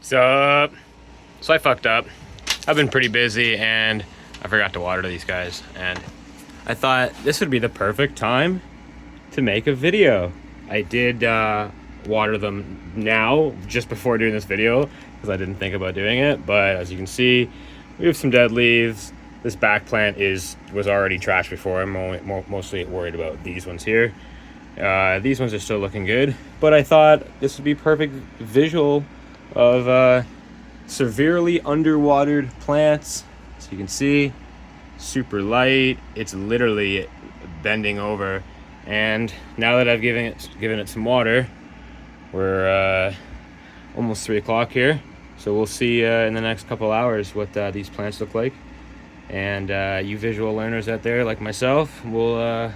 So I fucked up. I've been pretty busy and I forgot to water these guys, and I thought this would be the perfect time to make a video. I did water them now just before doing this video because I didn't think about doing it, but as you can see, we have some dead leaves. This back plant was already trashed before. I'm mostly worried about these ones here. These ones are still looking good, but I thought this would be perfect visual of severely underwatered plants. So you can see, super light. It's literally bending over. And now that I've given it some water, we're almost 3 o'clock here. So we'll see in the next couple hours what these plants look like. And you visual learners out there like myself will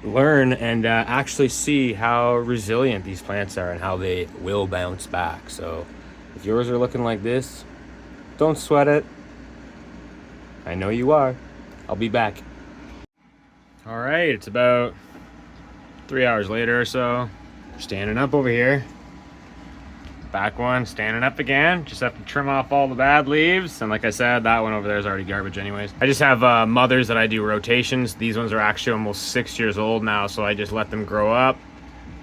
learn and actually see how resilient these plants are and how they will bounce back. So if yours are looking like this, don't sweat it. I know you are. I'll be back. All right, it's about 3 hours later or so. Standing up over here. Back one, standing up again. Just have to trim off all the bad leaves. And like I said, that one over there is already garbage anyways. I just have mothers that I do rotations. These ones are actually almost 6 years old now, so I just let them grow up,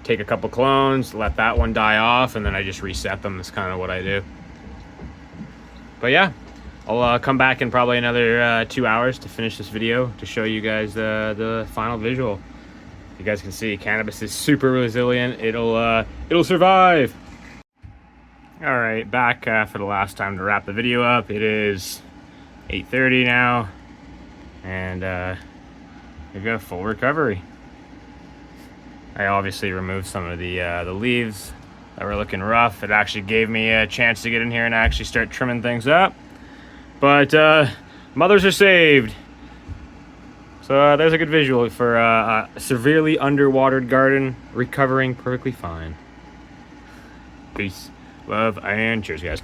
take a couple clones, let that one die off, and then I just reset them. That's kind of what I do. But yeah, I'll come back in probably another 2 hours to finish this video to show you guys the final visual. You guys can see cannabis is super resilient. It'll survive. All right, back for the last time to wrap the video up. It is 8:30 now, and we've got a full recovery. I obviously removed some of the leaves that were looking rough. It actually gave me a chance to get in here and actually start trimming things up. But mothers are saved. So there's a good visual for a severely underwatered garden recovering perfectly fine. Peace, love, and cheers, guys.